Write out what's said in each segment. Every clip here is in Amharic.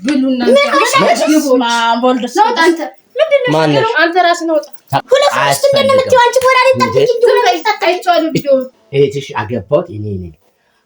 ብሉና ማስገቦማ ቦልደስ ነው አንተ ምንድነው አንተ ራስ ነው ሁለት ሶስት እንደምትይው አንቺ ወራሪ ተጥቂ እንደምትጣጣይቻሉ ቪዲዮ እህትሽ አገባው እኔ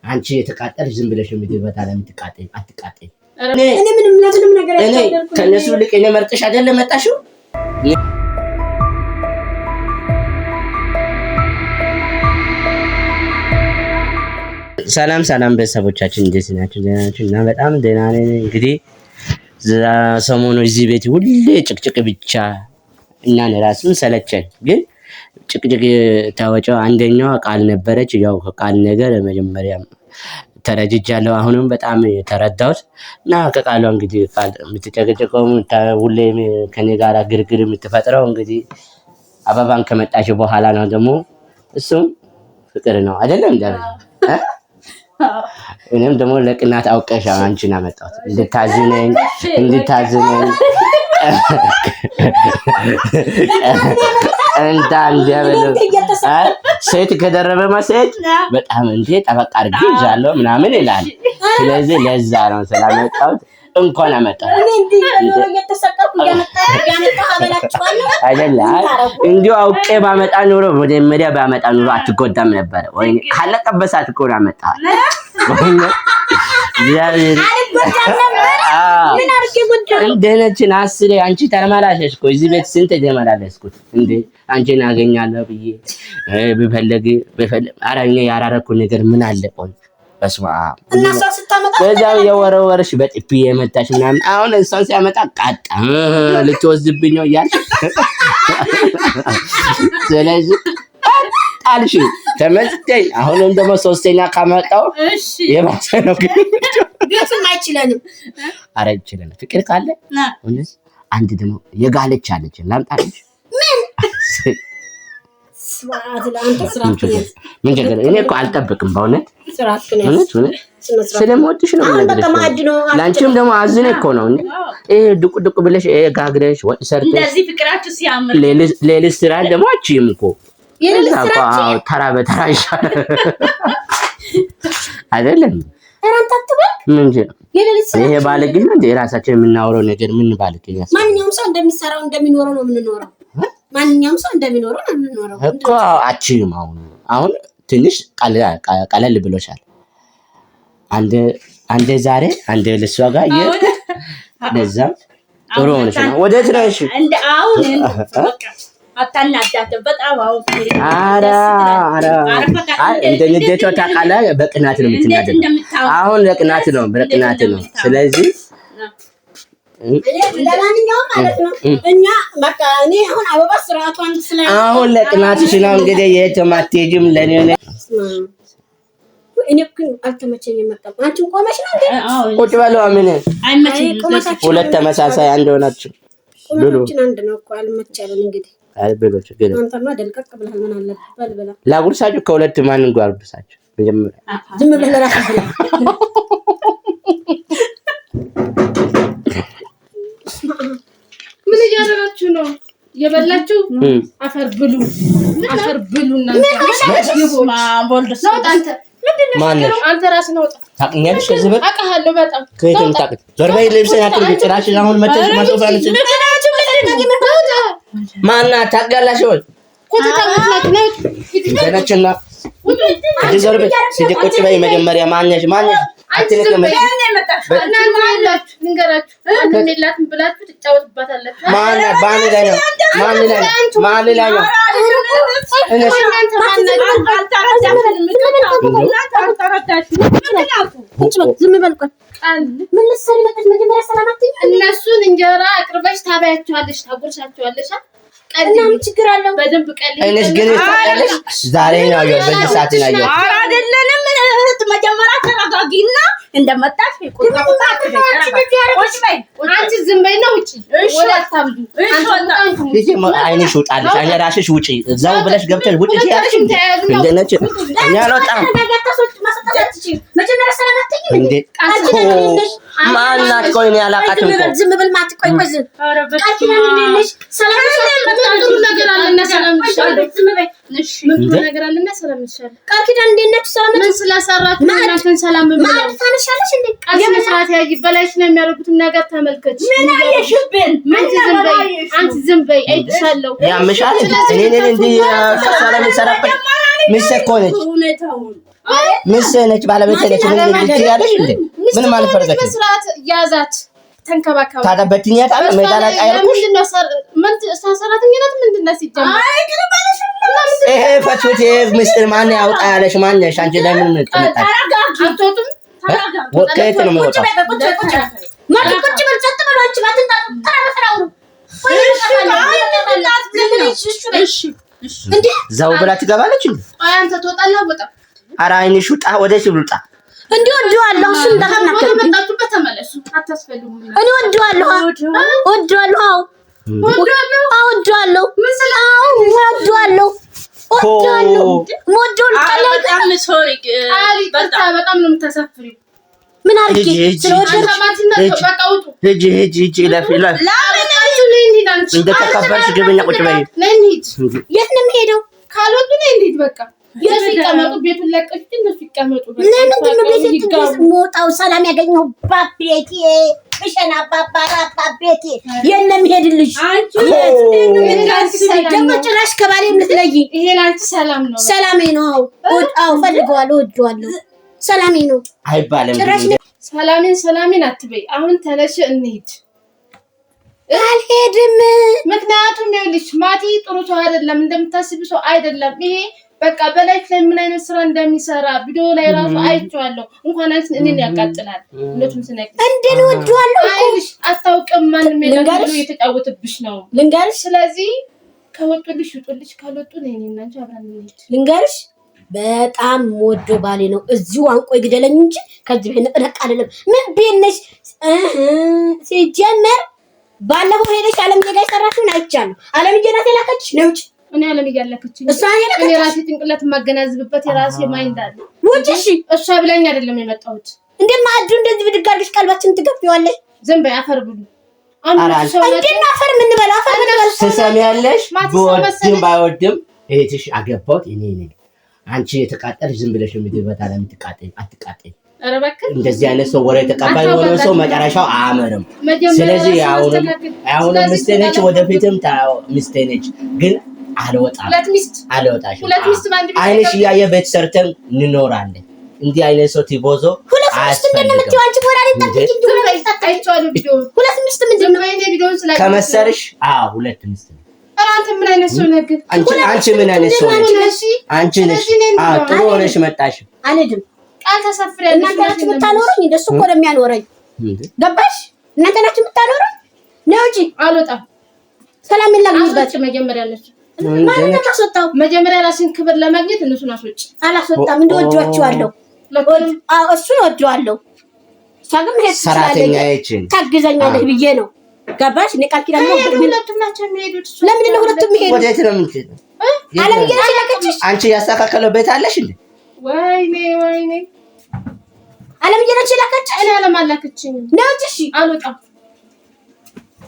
አንቺ የተቃጠልሽ ዝም ብለሽ ምትበታ ለምትቃጠይ አትቃጠይ እኔ ምንም ነገር አይደለም ከነሱ ልቅ እኔ መርጥሽ አይደለም መጣሽው ሰላም ቤተሰቦቻችን እንዴት ናችሁ? ደህና ናችሁ? እና በጣም ደህና ነኝ። እንግዲህ ሰሞኑ እዚህ ቤት ሁሌ ጭቅጭቅ ብቻ እኛን ራሱን ሰለቸን። ግን ጭቅጭቅ ታወጫው አንደኛው ቃል ነበረች። ያው ቃል ነገር መጀመሪያ ተረጅጃለሁ። አሁንም በጣም ተረዳሁት እና ከቃሏ እንግዲህ ቃል የምትጨቅጨቀው ሁሌ ከኔ ጋር ግርግር የምትፈጥረው እንግዲህ አበባን ከመጣች በኋላ ነው። ደግሞ እሱም ፍቅር ነው አይደለም እንዴ? እኔም ደግሞ ለቅናት አውቀሽ አንቺን አመጣሁት እንድታዝነኝ እንታ እንዲያበለው ሴት ከደረበማ ሴት በጣም እንዴ ጠበቅ አድርጌ ይዛለሁ ምናምን ይላል። ስለዚህ ለዛ ነው ስላመጣሁት እንኳን አመጣሁ አይደለም እንዲሁ አውቄ ባመጣ ኖሮ መጀመሪያ ባመጣ ኖሮ አትጎዳም ነበር ወይ ካለቀበሳት እኮ ነው አመጣው እግዚአብሔር ምን አርኬ ጎዳው እንደነችን አስሬ አንቺ ተመላለስሽ እኮ እዚህ ቤት ስንት ተመላለስኩት እንዴ አንቺን አገኛለሁ ብዬ ብፈልግ አራኛ ያራረኩ ነገር ምን አለ ቆይ በስማ እና እሷ ስታመጣ በዛው የወረወርሽ በጥፊ የመታሽ ምናምን አሁን እሷን ሲያመጣ ቃጣ ልትወዝብኝ ነው ያልሽ ስለዚህ ጣልሽ ተመስገኝ። አሁንም ደግሞ ሶስተኛ ካመጣው እሺ የባሰ ነው ግን አይችልም አረ ይችላል ፍቅር ካለ እውነት አንድ ደግሞ የጋለች አለች ላምጣልሽ ምን ምን ጀገረ እኔ እኮ አልጠብቅም በእውነት ስለምወድሽ ነው ላንቺም ደግሞ አዝኔ እኮ ነው ድቁ ብለሽ ጋግረሽ ወጥ ሰርተሽ እንደዚህ ፍቅራችሁ ሲያምር ሌሊት ስራ ደግሞ አቺም እኮ ተራ በተራ ይሻላል አይደለም ምን ይሄ ባለግና እንደ ራሳችን የምናወራው ነገር ምን ባለግኛ ማንኛውም ሰው እንደሚሰራው እንደሚኖረው ነው የምንኖረው ማንኛውም ሰው እንደሚኖረው ነው የምንኖረው እኮ አቺም አሁን ትንሽ ቀለል ብሎሻል አንዴ ዛሬ አንዴ ለሷ ጋር ለዛ ጥሩ ሆነሽ ነው ወደ ትራሽ እንደ አሁን በቃ አታናዳት በጣም አሁን አራ እንደ ንዴቷ ታቃላ በቅናት ነው የምትናደደው አሁን በቅናት ነው ስለዚህ ለማንኛውም ማለት ነው እኛ በቃ እኔ አሁን አበባ ስራቷን ስለ አሁን ለቅናትሽ ነው እንግዲህ የቶማቴጅም ለኔ እኔ ግን አልተመቸኝም መጣሁ አንቺን ቆመሽ ነው እንዴ ቁጭ በለው ምን አይመችኝም ሁለት ተመሳሳይ አንድ ሆናችሁ ቁመታችን አንድ ነው እኮ አልመቻለን እንግዲህ አይበሎች ግን አንተማ ደልቀቅ ብለህ ምን አለበት በልበላ ላጉርሳችሁ ከሁለት ማን እንጓርብሳችሁ መጀመሪያ ዝም ብለህ ለራስህ ብላ ምን እያደረጋችሁ ነው የበላችሁ አፈር ብሉና ማስገቦማ ቦልደስ ነው አንተ ምንድነው አንተ ራስህ ነው ታውቂኛለሽ እዚህ በቃ አውቃለሁ በጣም ከየትም ታውቂ ዞርባይ ልብስና አጥልቅ ጭራሽ አሁን መተሽ ማጥፋለች ማና ታጋላሽ ወይ ኮተታውት ነው ደናችና ዲዘርብ ሲደቆጭ ባይ መጀመሪያ ማነሽ አትልከም እናንተ ያላችሁ ንገራችሁ አንደላትም ብላችሁ ትጫወቱባታላችሁ ማን ላይ ነው እነሱ እናንተ ዝም በል ቆይ ምን ልትሰሪ መጣሽ መጀመሪያ ሰላማት እነሱን እንጀራ አቅርበሽ ታባያቸዋለሽ ታጎርሳቸዋለሽ ቀልና ምን ችግር አለው በደንብ ቀል እነስ ግን ታቀለሽ ዛሬ ነው በዚህ ሰዓት ላይ ነው ኧረ አይደለንም እህት መጀመሪያ ተረጋጊና እንደመጣሽ ቁጣ አንቺ ዝም በይና ውጪ ወላ ታብዱ እሺ አይንሽ ውጣልሽ አይነ ራስሽ ውጪ እዛው ብለሽ ገብተሽ ውጪ ያለሽ እንደነች እኛ አልወጣም መጀመሪያ ሰላማት እንዴ ማናት ቆይ ነው ያላቃተም ዝም ብል ማት ቆይ ቃል ኪዳን ነሽ ሰላም ጥሩ ነገር አለና ሰላም ይሻላል ዝም በይ እሺ ምን ነገር አለና ሰላም ይሻል ቃል ኪዳን እንደነች ሰላም ምን ስለሰራችሁ እናንተን ሰላም ምን ብለው ማን ታነሻለሽ እንዴ ቃል መስራት ያይበላሽ ነው የሚያደርጉትን ነገር ተመልከች ምን አየሽብን ምን አንቺ ዝም በይ አይቻለሁ ያምሻል እኔ እንዴ ሰላም ይሰራበት ምሰኮነች ምሰነች ባለቤት ነች ምን ልትያለሽ እንዴ ምን ማለት ፈርገች መስራት ያዛት ተንከባከባ ታደበትኛ ታለ ሜዳላ ቃይልኩሽ ምን ሰራተኛነት ምንድነው ሲጀምር አይ ግን ማለት ይሄ ፈትፍት ምስጢር ማን ያውጣ ያለሽ ማን ነሽ አንቺ ለምን ምን ተመጣጣ አትወጡም ወከት ነው የሚወጣው ማን ቁጭ በል ጸጥ በል አንቺ ባትንጣጡ ተራራው እሺ እንዴ ዛው ብላ ትገባለች እንዴ አይ አንተ ትወጣለህ ወጣ ኧረ አይንሽ ውጣ ወደሽ ብልጣ እንዴ ወደዋለሁ እሱ እንዳናከ መጣችሁበት ተመለሱ አታስፈልጉም እኔ ወደዋለሁ ወደዋለሁ ምን ስላው ወደዋለሁ ሞጆን በጣም ሶሪ በጣም ነው የምታሳፍሪው ምን አርጊ ስለወደድሽ በቃ ውጡ ሂጂ ለፊላፍ እንደተከበርሽ ግብኛ ቁጭ በይ የት ነው የምሄደው ካልወጡ ነው እንዴት በቃ ይቀመጡ ቤቱን ለቀሽ እነሱ ይቀመጡ ለምንድን ነው ቤት ትደስ ሞጣው ሰላም ያገኘው ባቤቴ እሸና ባባራ ባቤቴ የለም ሄድልሽ አንቺ ደግሞ ጭራሽ ከባሌ የምትለይ ይሄ ላንቺ ሰላም ነው ሰላሜ ነው አው ፈልገዋለሁ ወደዋለሁ ሰላሜ ነው አይባልም ጭራሽ ሰላሜን አትበይ አሁን ተነሽ እንሂድ አልሄድም ምክንያቱም ይኸውልሽ ማቲ ጥሩ ሰው አይደለም እንደምታስቢ ሰው አይደለም ይሄ በቃ በላይፍ ላይ ምን አይነት ስራ እንደሚሰራ ቪዲዮ ላይ ራሱ አይቼዋለሁ እንኳን አንቺ እኔን ያቃጥላል እንደቱን ስነክ እንደኔ ወደዋለሁ አይልሽ አታውቅም ማንም የለጋሉ የተጫወተብሽ ነው ልንገርሽ ስለዚህ ከወጡልሽ ውጡልሽ ካልወጡ ነው እኔና አንቺ አብረን እንሂድ ልንገርሽ በጣም ወዶ ባሌ ነው እዚሁ አንቆ ይግደለኝ እንጂ ከዚህ በነቀለቅ አይደለም ምን ቢነሽ ሲጀመር ባለፈው ሄደሽ አለምዬ ጋር ሰራሽውን አይቻለሁ አለምዬ ናት የላከችሽ ነው እንጂ እኔ አለምዬ ያለከችኝ እኔ ራሴ ጭንቅላት ማገናዝብበት የራሴ ማይንድ አለ ወጪሽ እሷ ብላኝ አይደለም የመጣሁት እንደማአዱ እንደዚህ ብድግ አድርገሽ ቀልባችን ትገፊዋለሽ ዝም በይ አፈር ብሉ አንዴና አፈር ምን በላ አፈር ምን በላ ትሰሚያለሽ በወድም ባይወድም እህትሽ አገባሁት እኔ ነኝ አንቺ የተቃጠልሽ ዝም ብለሽ ምድበት አለም አትቃጠል አረባከ እንደዚህ አይነት ሰው ወሬ ተቀባይ ሆኖ ሰው መጨረሻው አያምርም ስለዚህ አሁንም ምስቴ ነች ወደፊትም ምስቴ ነች ግን አልወጣም ሁለት ሚስት ባንድ አይንሽ ያየ ቤት ሰርተን እንኖራለን እንዲህ አይነት ሰው ቲቦዞ ሁለት ሚስት እንደምትይው አንቺ ወራሪ ታጣይቻለሁ ቪዲዮ ሁለት ሚስት ምንድን ነው አይኔ ቪዲዮን ስላየ ከመሰርሽ ሁለት ሚስት አንተ ምን አይነት ሰው ነህ አንቺ ምን አይነት ሰው ነሽ አንቺ ነሽ ጥሩ ሆነሽ መጣሽ አልሄድም ቃል ተሰፍረ እናንተ ናችሁ የምታኖረኝ እንደሱ እኮ ነው የሚያኖረኝ ገባሽ እናንተ ናችሁ የምታኖረኝ ነው እንጂ አልወጣም ሰላም ይላግኝበት መጀመሪያ ነች ማንንም ታስወጣው መጀመሪያ ራስን ክብር ለማግኘት እነሱን አስወጪ አላስወጣም እንደወዷቸዋለሁ እሱን ወዷለሁ ሳግም ሄድ ሰራተኛዬችን ታግዘኛለህ ብዬ ነው ገባሽ እኔ ቃል ኪዳን ነው ሁለቱም ናቸው የሚሄዱት ለምን ነው ሁለቱም የሚሄዱት ወዴት ነው የምትሄጂው አለምዬ ለከችሽ አንቺ ያስተካከለው ቤት አለሽ እንዴ ወይኔ አለምዬ ለከችሽ እኔ አለማላከችኝ ነው እንጂ እሺ አልወጣም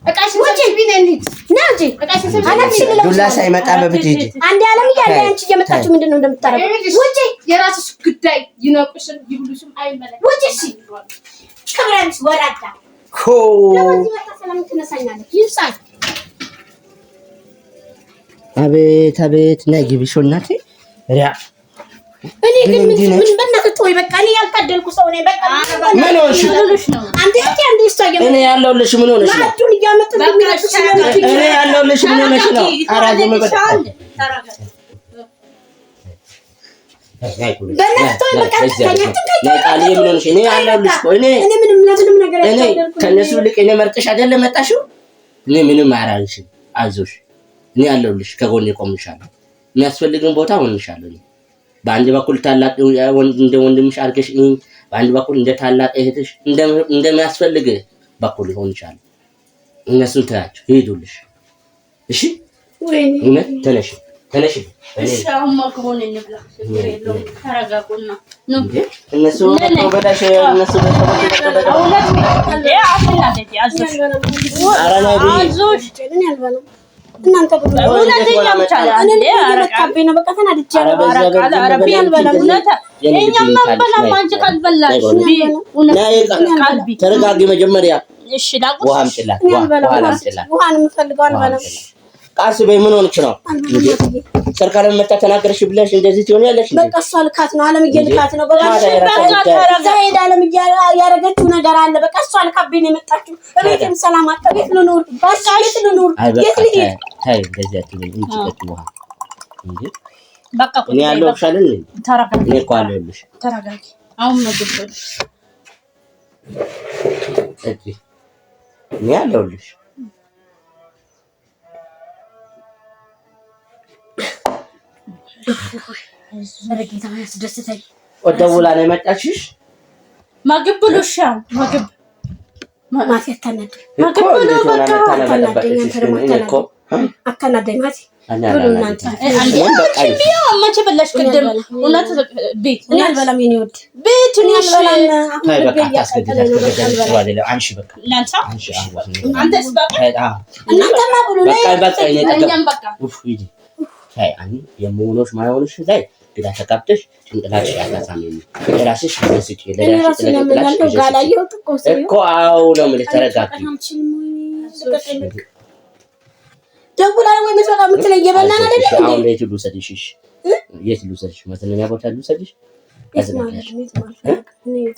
እቃሽ ወጪ ቢነንት ናጂ እቃሽ ሰብስቢ ዱላ ሳይመጣ በፊት ሂጂ አንዴ አለምዬ ያለ አንቺ እየመጣችሁ ምንድነው እንደምታረጉ ወጪ የራስሽ ጉዳይ ይነቁሽም ይብሉሽም አይመለከት ወጪ እሺ ከብራንስ ወራዳ ኮ ለዚህ ወጣ ሰላም ትነሳኛለህ ይንሳይ አቤት ነይ ግቢሽ እናቴ ሪያ እኔ ግን ምን በእናትህ ተወኝ በቃ እኔ ያልታደልኩ ሰው ነኝ በቃ ምን ሆንሽ አንዴ ይስተያየ እኔ ያለውልሽ ምን ሆነሽ ነው ማቱን ያመጣው እኔ ያለውልሽ ምን ሆነሽ ነው አራጀ መበጣ በእናትህ በቃ ቃል ምን ሆነሽ እኔ ያለውልሽ እኔ ምንም ነገር አይደለም ከነሱ ልቅ እኔ መርጠሽ አይደለም መጣሽው እኔ ምንም አራንሽ አይዞሽ እኔ ያለውልሽ ከጎኔ ቆምሻለሁ የሚያስፈልግን ቦታ ሆንሻለሁ በአንድ በኩል ታላቅ እንደ ወንድምሽ አርገሽ በአንድ በኩል እንደ ታላቅ እህትሽ እንደሚያስፈልግ በኩል ይሆን ይችላል እነሱን ታያቸው ይሄዱልሽ እሺ ወይኔ ተነሽ እሺ አማ ከሆነ እንብላ ስለሌለው ተረጋጉና ነው እነሱ ወበዳሽ እነሱ አውለት አፈላ ደጂ አዞሽ አራናቢ አዞሽ ምን ያልባለው እናንተ ብሉ እውነተኛ ብቻ እኔ ለካቤ ነው በቃ ተናድቻለሁ። አረቢ አልበላም እውነት እኛም አንበላም አንቺ ካልበላሽ ቀልቢ ተረጋጊ መጀመሪያ እሺ ላቁስ ውሃ አምጪላት ውሃን የምፈልገው አልበላም ቃስ በይ ምን ሆነች ነው ሰርካለም መጣ ተናገርሽ ብለሽ እንደዚህ ትሆኛለሽ በቃ እሷ ልካት ነው አለምዬ ልካት ነው በቃ ዛይድ አለምዬ ያረገችው ነገር አለ በቃ እሷ ልካቤን የመጣችው እቤትም ሰላም አጣ ቤት ልኑር በቃ ቤት ልኑር ቤት ልሂድ ታይ እንደዚህ አትበይ እንጂ በቃ እንዴ በቃ እኔ ያለው ሻለን ተረጋጊ እኔ እኮ አለሁልሽ ተረጋጊ አሁን ምግብ እኔ ያለሁልሽ ረጌታ ያስደስተኝ ወደውላ ነው የመጣችሽ ምግብ ብሉሻ ምግብ ማቲ አታናደ ምግብ ብሉ በቃ አታናደኝ ማቲ ብሉ እናንተ መቼ በላሽ ቅድም እውነት ቤት እኔ አልበላም የኔ ወድ ቤት እኔ አልበላም ታይ በቃ ታስገድዳለሽ አንቺ በቃ ላንሳ አንቺ አንተስ በቃ እናንተማ ብሉ በቃ እኛም በቃ ኡፍ ይዲ ታይ አኒ የሞኖሽ ማይሆንሽ ላይ ግዳ ተቃብተሽ ጭንቅላትሽ ያታሳመኝ ለራስሽ መስጪ ለራስሽ ለጭንቅላትሽ ጋላየው እኮ አው ነው ማለት ተረጋጊ ደውላ ወይ መስዋዕት የምትለኝ እየበላን አይደለም እንዴ አሁን የት ልውሰድሽ የት ልውሰድሽ መተኛኛ ቦታ ልውሰድሽ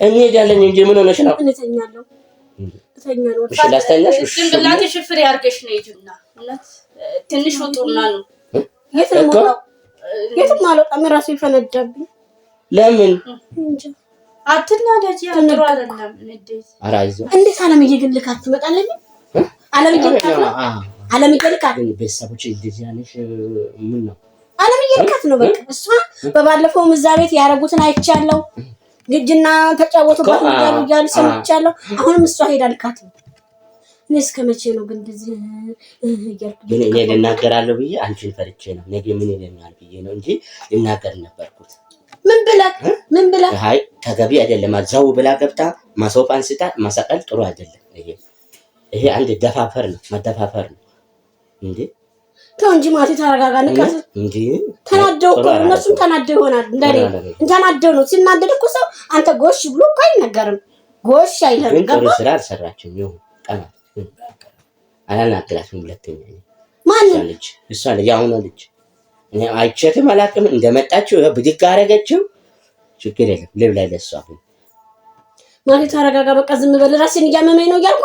እንሄዳለን እንጂ ምን ሆነሽ ነው እንተኛለሁ እተኛለሁ እሺ ላስተኛሽ እሺ ጭንቅላትሽ ፍሬ አድርገሽ ነው ይጁና እውነት ትንሽ ወጡና ነው የትም አልወጣም እራሱ ይፈነዳብኝ ለምን አትናደጂ አጥሩ አይደለም እንዴት አራይዞ እንዴት አለምዬ ግን ልካት ትመጣለች አለምዬ ልካት ነው አለምዬ ልካት ቤተሰቦች እንደዚህ ያለሽ ምን ነው አለምዬ ልካት ነው በቃ እሷ በባለፈው እዛ ቤት ያረጉትን አይቻለሁ ልጅና ተጫወቱባት እያሉ ሰምቻለሁ አሁንም እሷ ሄዳ ልካት ነው እኔ እስከመቼ ነው ግን እንደዚህ እያልኩ ግን እኔ ልናገራለሁ ብዬ አንቺን ፈርቼ ነው ነገ ምን ይለኛል ብዬ ነው እንጂ ልናገር ነበርኩት ምን ብለህ አይ ተገቢ አይደለም አዛው ብላ ገብታ ማሶፍ አንስታ ማሰቀል ጥሩ አይደለም ይሄ አንድ ደፋፈር ነው መደፋፈር ነው እንዴ ተው እንጂ ማቲ ተረጋጋ ንቀስ እንዴ ተናደው እኮ እነሱም ተናደው ይሆናል እንደኔ እንተናደው ነው ሲናደድ እኮ ሰው አንተ ጎሽ ብሎ እኮ አይነገርም ጎሽ አይልም ጥሩ ስራ አልሰራችም ይሁን ቀና አላናግራትም ሁለተኛ ማን ልጅ እሷ ልጅ አሁን ልጅ እኔ አይቼትም አላውቅም እንደመጣችው ብድግ አደረገችው ችግር የለም ልብላ ለሷ ማቲ ተረጋጋ በቃ ዝም በል ራስን እያመመኝ ነው እያልኩ